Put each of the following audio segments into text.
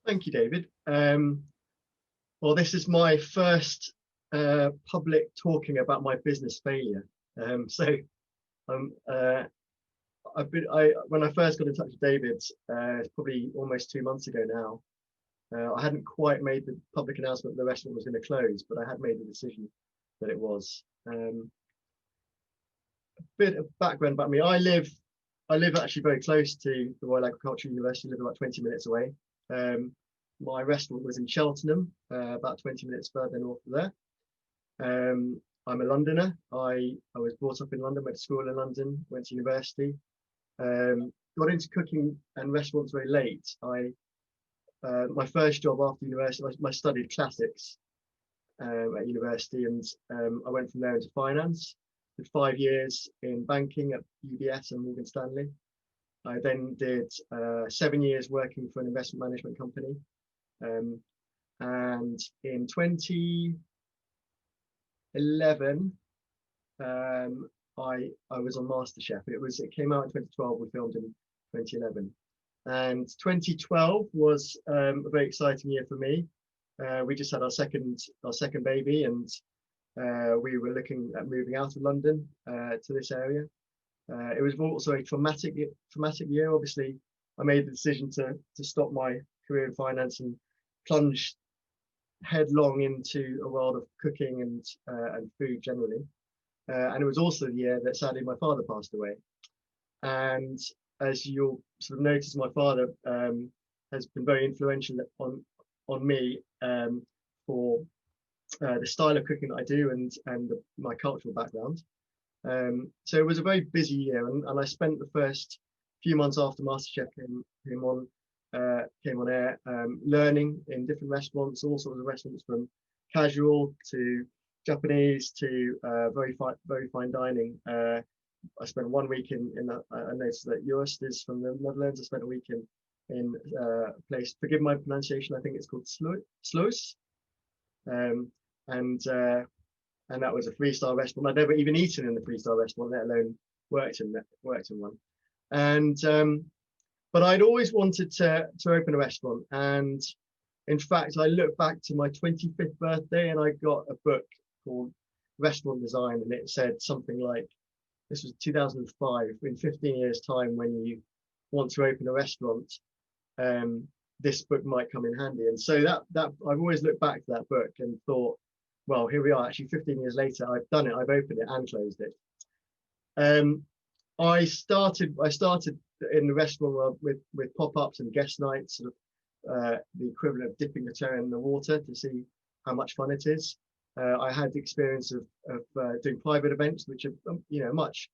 Thank you, David. Well, this is my first public talking about my business failure. So um, uh, when I first got in touch with David, it's probably almost 2 months ago now. I hadn't quite made the public announcement that the restaurant was going to close, but I had made the decision that it was. A bit of background about me: I live actually very close to the Royal Agricultural University. I live about 20 minutes away. Um, my restaurant was in Cheltenham, about 20 minutes further north of there. I'm a Londoner. I was brought up in London, went to school in London, went to university. Got into cooking and restaurants very late. My first job after university, I studied classics at university, and I went from there into finance. Did 5 years in banking at UBS and Morgan Stanley. I then did 7 years working for an investment management company. And in 2011, I was on MasterChef. It came out in 2012. We filmed in 2011, and 2012 was a very exciting year for me. We just had our second baby, and we were looking at moving out of London to this area. It was also a traumatic year. Obviously, I made the decision to stop my career in finance and plunge headlong into a world of cooking and food generally. And it was also the year that sadly my father passed away. And as you'll sort of notice, my father has been very influential on me for the style of cooking that I do and my cultural background. So it was a very busy year, and I spent the first few months after MasterChef came on air, learning in different restaurants, all sorts of restaurants, from casual to Japanese to very fine dining. I spent 1 week I noticed that Joost is from the Netherlands. I spent a week in a place, forgive my pronunciation, I think it's called Sluis. And that was a 3-star restaurant. I'd never even eaten in the 3-star restaurant, let alone worked in one. And but I'd always wanted to open a restaurant. And in fact, I look back to my 25th birthday, and I got a book called Restaurant Design, and it said something like, this was 2005, in 15 years time, when you want to open a restaurant, this book might come in handy. And so that I've always looked back to that book and thought, well, here we are, actually 15 years later, I've done it, I've opened it and closed it. I started in the restaurant with pop-ups and guest nights, sort of the equivalent of dipping a toe in the water to see how much fun it is. I had the experience of doing private events, which are much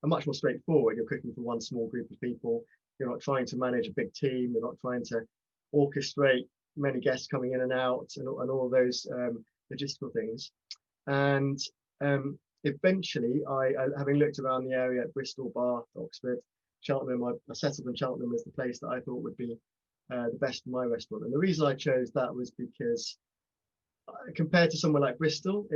more straightforward. You're cooking for one small group of people. You're not trying to manage a big team. You're not trying to orchestrate many guests coming in and out and all those logistical things. And eventually, I having looked around the area at Bristol, Bath, Oxford, Cheltenham, I settled on Cheltenham as the place that I thought would be the best for my restaurant. And the reason I chose that was because compared to somewhere like Bristol,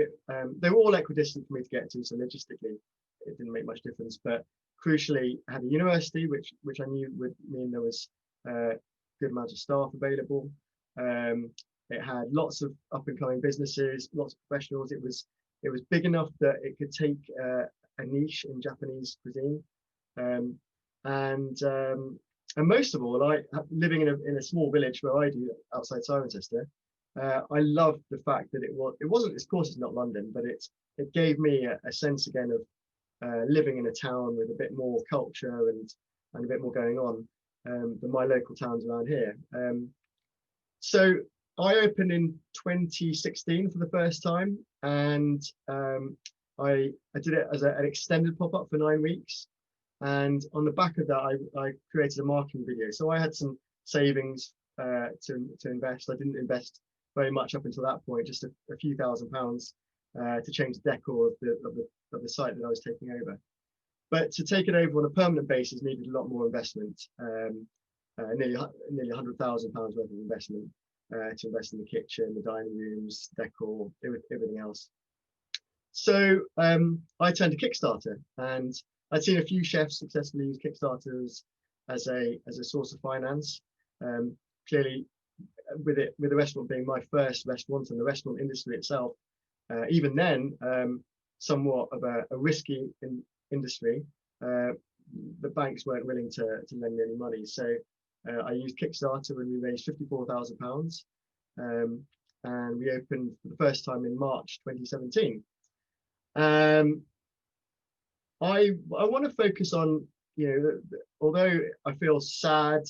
they were all equidistant for me to get to, so logistically it didn't make much difference. But crucially, I had a university, which I knew would mean there was a good amount of staff available. It had lots of up and coming businesses, lots of professionals. It was big enough that it could take a niche in Japanese cuisine. And most of all, living in a small village where I do outside Cirencester, I loved the fact that it wasn't, of course it's not London, but it gave me a sense again of living in a town with a bit more culture and a bit more going on than my local towns around here. So I opened in 2016 for the first time, and I did it as an extended pop-up for 9 weeks. And on the back of that, I created a marketing video. So I had some savings to invest. I didn't invest very much up until that point, just a few £1,000s to change the decor of the site that I was taking over. But to take it over on a permanent basis needed a lot more investment, nearly £100,000 worth of investment to invest in the kitchen, the dining rooms, decor, everything else. So I turned to Kickstarter, and I'd seen a few chefs successfully use Kickstarter as a source of finance. Clearly, with the restaurant being my first restaurant and the restaurant industry itself, even then, somewhat of a risky industry. The banks weren't willing to lend me any money, so I used Kickstarter and we raised £54,000, and we opened for the first time in March 2017. I want to focus on, although I feel sad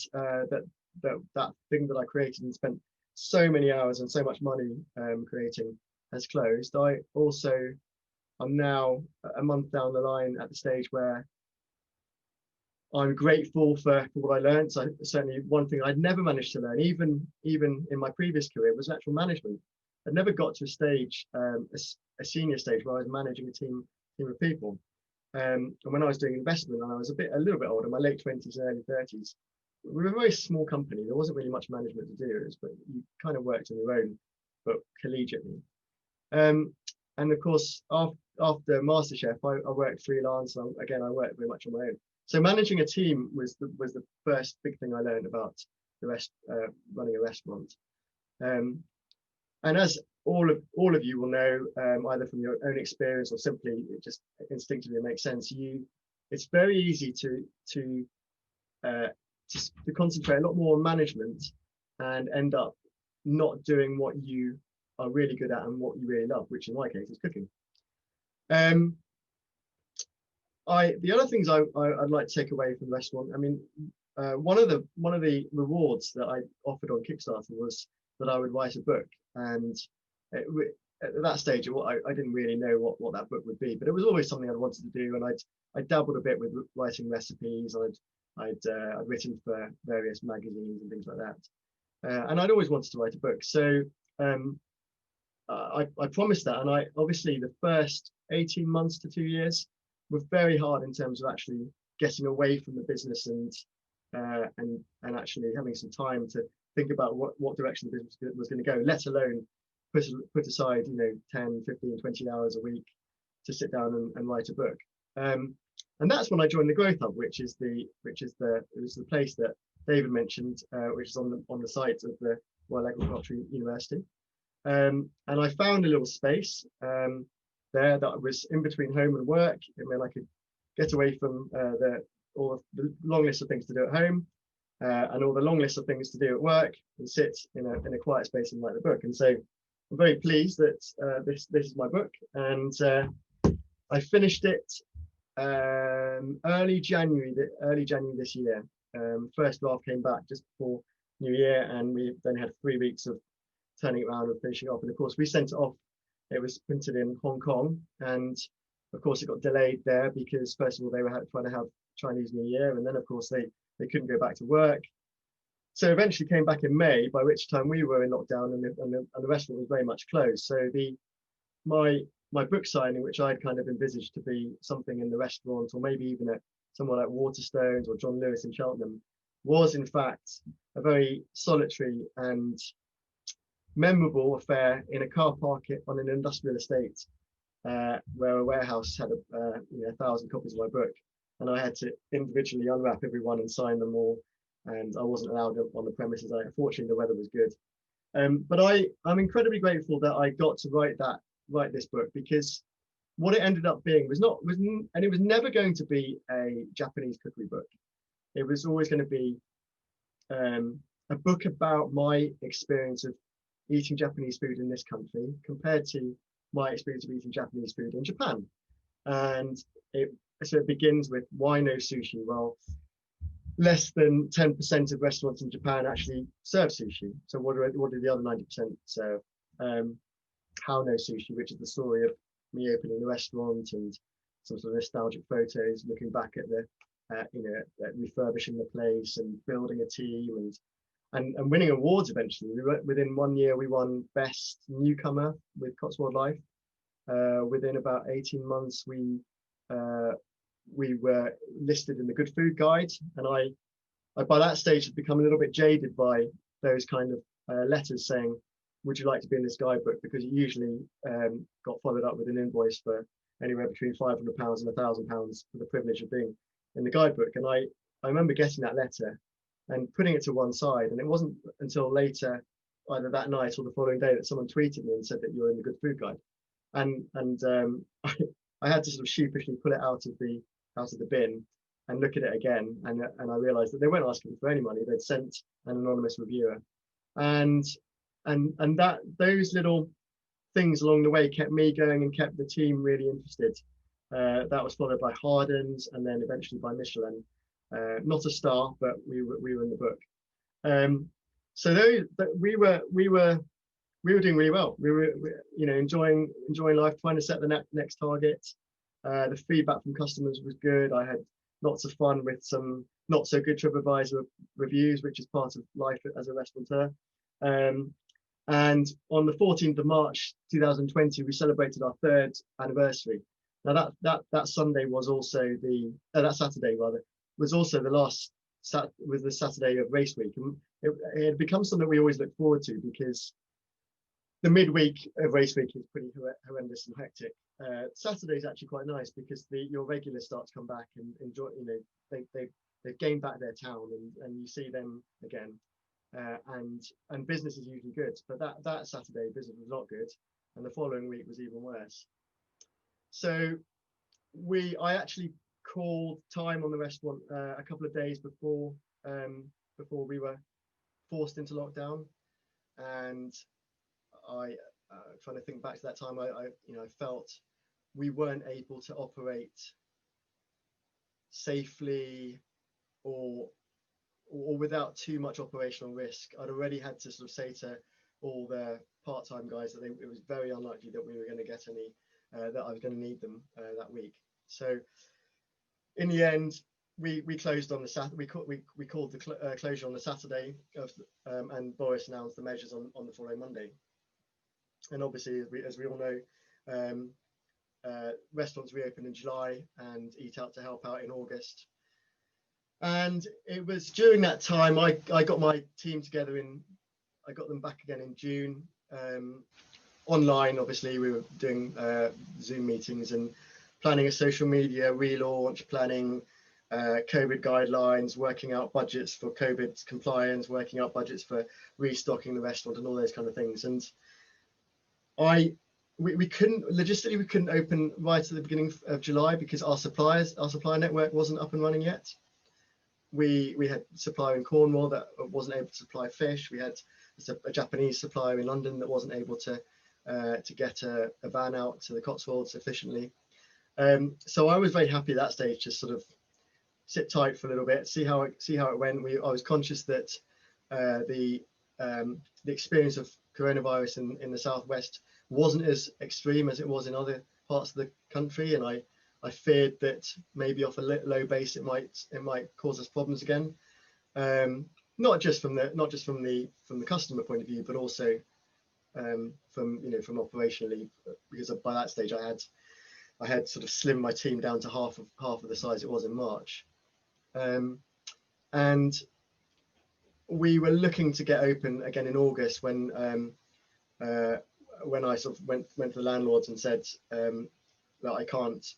that thing that I created and spent so many hours and so much money creating has closed. I also am now a month down the line at the stage where I'm grateful for what I learned. So certainly one thing I'd never managed to learn, even in my previous career, was actual management. I'd never got to a stage, a senior stage, where I was managing a team of people. And when I was doing investment, and I was a little bit older, my late 20s and early 30s, we were a very small company. There wasn't really much management to do, but you kind of worked on your own, but collegiately. And of course, after MasterChef, I worked freelance. And again, I worked very much on my own. So managing a team was the first big thing I learned about running a restaurant. And as all of you will know, either from your own experience or simply it just instinctively makes sense, it's very easy to concentrate a lot more on management and end up not doing what you are really good at and what you really love, which in my case is cooking. The other things I'd like to take away from the restaurant, I mean, one of the rewards that I offered on Kickstarter was that I would write a book, and at that stage I didn't really know what that book would be, but it was always something I wanted to do, and I dabbled a bit with writing recipes. I'd written for various magazines and things like that, and I'd always wanted to write a book. So I promised that, and I obviously the first 18 months to 2 years were very hard in terms of actually getting away from the business and actually having some time to think about what direction the business was going to go, let alone put aside 10, 15, 20 hours a week to sit down and write a book. And that's when I joined the Growth Hub, which is the place that David mentioned, which is on the site of the Royal Agricultural University. And I found a little space there that was in between home and work. It meant I could get away from all the long list of things to do at home and all the long list of things to do at work, and sit in a quiet space and write the book. And so I'm very pleased that this is my book, and I finished it early January this year. First draft came back just before New Year, and we then had 3 weeks of turning it around and finishing it off. And of course, we sent it off. It was printed in Hong Kong, and of course, it got delayed there because first of all they were trying to have Chinese New Year, and then of course they couldn't go back to work. So eventually came back in May, by which time we were in lockdown and the restaurant was very much closed. So my book signing, which I'd kind of envisaged to be something in the restaurant, or maybe even at somewhere like Waterstones or John Lewis in Cheltenham, was in fact a very solitary and memorable affair in a car park on an industrial estate, where a warehouse had 1,000 copies of my book, and I had to individually unwrap everyone and sign them all, and I wasn't allowed on the premises. Fortunately the weather was good, but I'm incredibly grateful that I got to write this book, because what it ended up being was never going to be a Japanese cookery book. It was always going to be a book about my experience of eating Japanese food in this country compared to my experience of eating Japanese food in Japan. And so it begins with, why no sushi? Well, less than 10% of restaurants in Japan actually serve sushi. So what do the other 90% serve? How no sushi, which is the story of me opening the restaurant and some sort of nostalgic photos looking back at the refurbishing the place and building a team and winning awards eventually. Within 1 year we won Best Newcomer with Cotswold Life. Within about 18 months we were listed in the Good Food Guide, and I by that stage had become a little bit jaded by those kind of letters saying, would you like to be in this guidebook? Because it usually got followed up with an invoice for anywhere between £500 and £1,000 for the privilege of being in the guidebook. And I remember getting that letter and putting it to one side, and it wasn't until later either that night or the following day that someone tweeted me and said that you're in the Good Food Guide, and I had to sort of sheepishly pull it out of the bin and look at it again, and I realised that they weren't asking for any money. They'd sent an anonymous reviewer, and that those little things along the way kept me going and kept the team really interested. That was followed by Hardens and then eventually by Michelin. Not a star, but we were in the book. So we were doing really well. We were enjoying life, trying to set the next target. The feedback from customers was good. I had lots of fun with some not so good TripAdvisor reviews, which is part of life as a restaurateur. And on the 14th of March 2020, we celebrated our 3rd anniversary. Now that Sunday was also that Saturday rather was also the Saturday of race week, and it had become something we always look forward to, because the midweek of race week is pretty horrendous and hectic. Saturday is actually quite nice because your regulars start to come back and enjoy. They've gained back their town, and you see them again. And business is usually good, but that Saturday business was not good, and the following week was even worse. So I actually called time on the restaurant a couple of days before we were forced into lockdown, and I trying to think back to that time, I felt we weren't able to operate safely or without too much operational risk. I'd already had to sort of say to all the part-time guys that it was very unlikely that we were going to get any, that I was going to need them that week. So in the end, we closed on the Saturday. We called the closure on the Saturday and Boris announced the measures on the following Monday. And obviously, as we all know, restaurants reopened in July and Eat Out to Help Out in August. And it was during that time I got my team together I got them back again in June. Online, obviously, we were doing Zoom meetings and planning a social media relaunch, planning COVID guidelines, working out budgets for COVID compliance, working out budgets for restocking the restaurant and all those kind of things. And we couldn't open right at the beginning of July because our supplier network wasn't up and running yet. We had a supplier in Cornwall that wasn't able to supply fish. We had a Japanese supplier in London that wasn't able to get a van out to the Cotswolds efficiently. So I was very happy at that stage to sort of sit tight for a little bit, see how it went. I was conscious that the experience of coronavirus in the southwest wasn't as extreme as it was in other parts of the country, and I feared that maybe off a low base it might cause us problems again, not just from the customer point of view, but also from operationally, because by that stage I had sort of slimmed my team down to half of the size it was in March, and we were looking to get open again in August when I sort of went to the landlords and said that I can't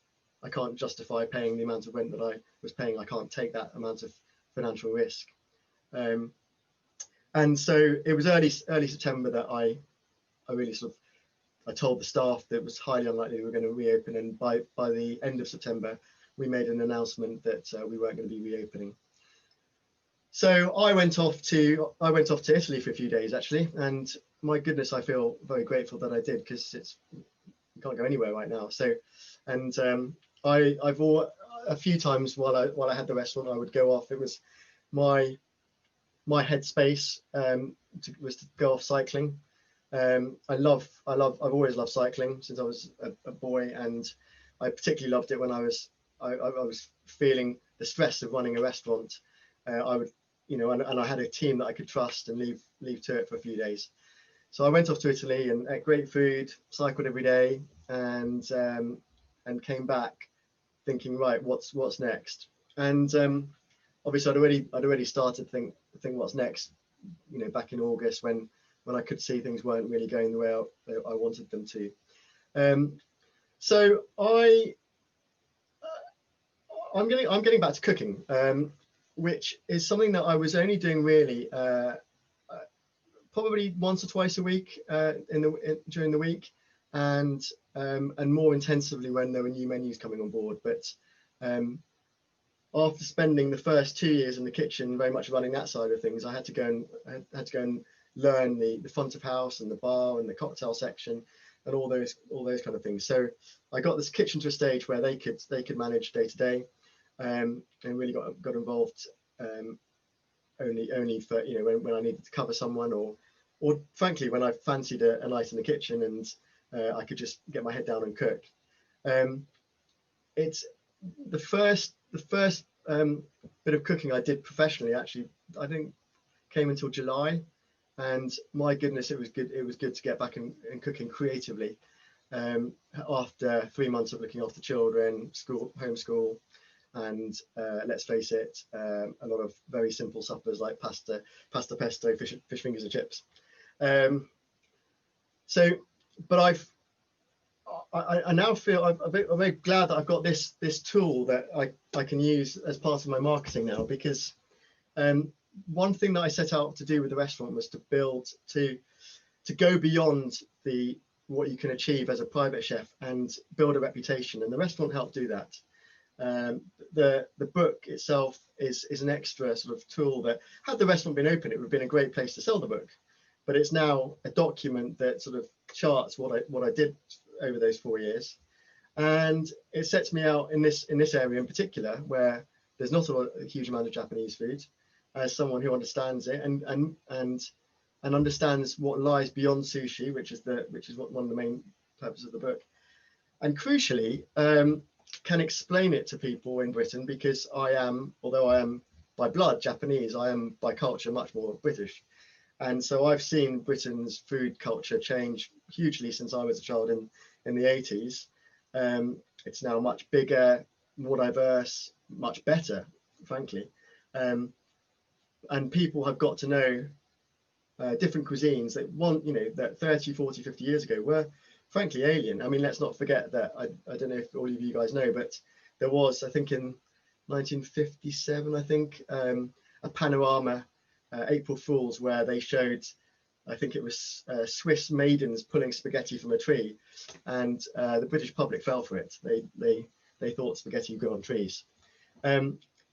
justify paying the amount of rent that I was paying. I can't take that amount of financial risk. And so it was early September that I really sort of, I told the staff that it was highly unlikely we were going to reopen. And by the end of September, we made an announcement that we weren't going to be reopening. So I went off to Italy for a few days actually, and my goodness, I feel very grateful that I did, because you can't go anywhere right now. So, and I've a few times while I had the restaurant, I would go off. It was my headspace was to go off cycling. I've always loved cycling since I was a boy, and I particularly loved it when I was feeling the stress of running a restaurant. I would, and I had a team that I could trust and leave to it for a few days. So I went off to Italy and ate great food, cycled every day, and came back thinking, right, what's next? And obviously I'd already started to think what's next, back in August when I could see things weren't really going the way I wanted them to. So I'm getting back to cooking, which is something that I was only doing really probably once or twice a week during the week, and more intensively when there were new menus coming on board. But after spending the first 2 years in the kitchen, very much running that side of things, I had to go and learn the front of house and the bar and the cocktail section and all those kind of things. So I got this kitchen to a stage where they could manage day to day, and really got involved only for, you know, when I needed to cover someone, or frankly when I fancied a night in the kitchen and I could just get my head down and cook. It's the first bit of cooking I did professionally, actually, I didn't came until July, and my goodness, it was good to get back in cooking creatively after 3 months of looking after children, homeschool, and let's face it, a lot of very simple suppers like pasta pesto, fish fingers and chips. But I now feel I'm very glad that I've got this tool that I can use as part of my marketing now, because one thing that I set out to do with the restaurant was to go beyond what you can achieve as a private chef and build a reputation, and the restaurant helped do that. The book itself is an extra sort of tool that, had the restaurant been open, it would have been a great place to sell the book, but it's now a document that sort of charts what I did over those 4 years, and it sets me out in this area in particular, where there's not a huge amount of Japanese food, as someone who understands it and understands what lies beyond sushi, which is one of the main purposes of the book, and crucially can explain it to people in Britain, because although I am by blood Japanese, I am by culture much more British. And so I've seen Britain's food culture change hugely since I was a child in the 80s. It's now much bigger, more diverse, much better, frankly. And people have got to know different cuisines that 30, 40, 50 years ago were frankly alien. I mean, let's not forget that, I don't know if all of you guys know, but there was, I think in 1957, I think, a panorama, April Fools, where they showed, I think it was Swiss maidens pulling spaghetti from a tree, and the British public fell for it. They thought spaghetti grew on trees.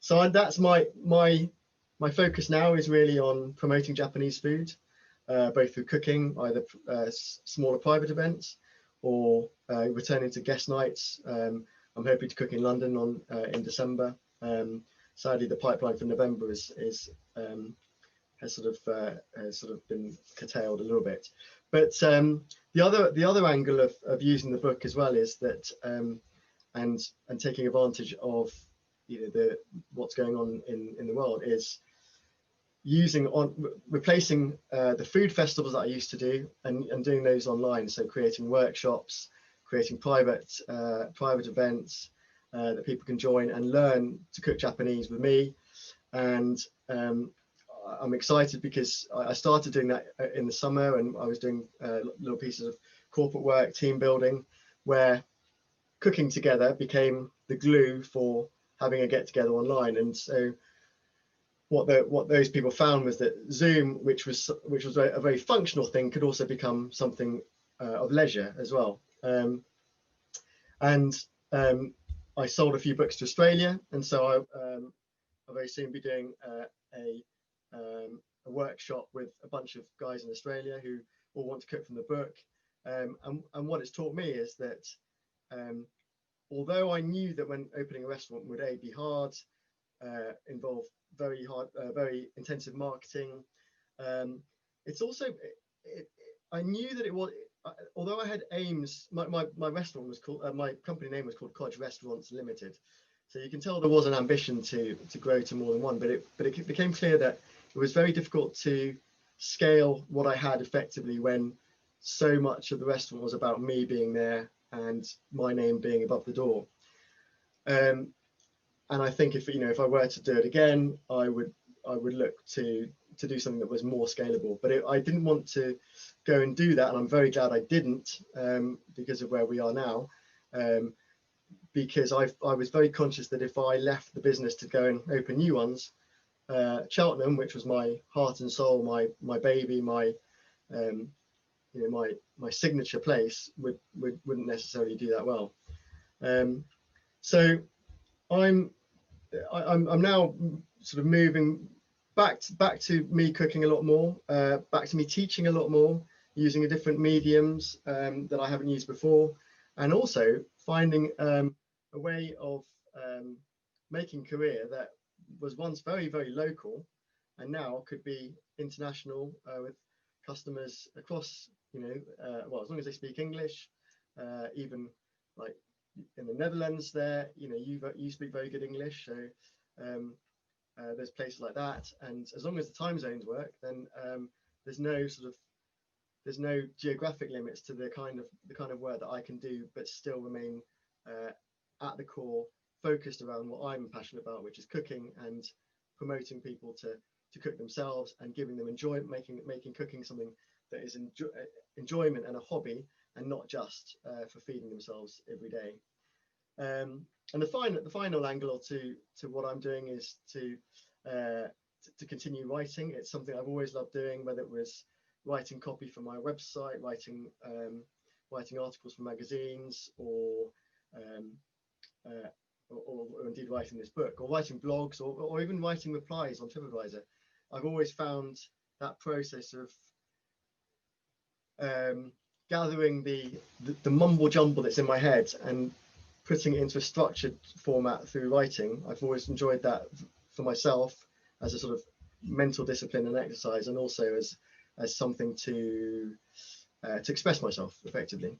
So that's my focus now, is really on promoting Japanese food, both through cooking, either smaller private events or returning to guest nights. I'm hoping to cook in London in December. Sadly, the pipeline for November has sort of been curtailed a little bit. But the other angle of using the book as well is that and taking advantage of what's going on in the world, is replacing the food festivals that I used to do and doing those online. So creating workshops, creating private events that people can join and learn to cook Japanese with me. And I'm excited because I started doing that in the summer, and I was doing little pieces of corporate work, team building, where cooking together became the glue for having a get together online. And so what those people found was that Zoom, which was a very functional thing, could also become something of leisure as well. And I sold a few books to Australia, and so I'll very soon be doing a workshop with a bunch of guys in Australia who all want to cook from the book. And what it's taught me is that although I knew that when opening a restaurant would be hard, involve very intensive marketing, it's also I knew that it was, although I had aims, my restaurant was called, my company name was called Codge Restaurants Limited, so you can tell there was an ambition to grow to more than one, but it became clear that it was very difficult to scale what I had effectively when so much of the restaurant was about me being there and my name being above the door. And I think if I were to do it again, I would look to do something that was more scalable. But I didn't want to go and do that, and I'm very glad I didn't, because of where we are now. Because I was very conscious that if I left the business to go and open new ones, Cheltenham, which was my heart and soul, my baby, my you know, my signature place wouldn't necessarily do that well. So I'm now sort of moving back to me cooking a lot more, back to me teaching a lot more, using different mediums that I haven't used before, and also finding a way of making career that was once very, very local and now could be international, with customers across, you know, well, as long as they speak English, even like in the Netherlands there, you know, you speak very good English, so there's places like that, and as long as the time zones work, then there's no geographic limits to the kind of work that I can do, but still remain at the core focused around what I'm passionate about, which is cooking and promoting people to cook themselves and giving them making cooking something that is enjoyment and a hobby, and not just for feeding themselves every day. And the final angle to what I'm doing is to continue writing. It's something I've always loved doing, whether it was writing copy for my website, writing articles for magazines, or indeed writing this book, or writing blogs, or even writing replies on TripAdvisor. I've always found that process of gathering the mumble jumble that's in my head and putting it into a structured format through writing. I've always enjoyed that for myself as a sort of mental discipline and exercise, and also as something to express myself effectively.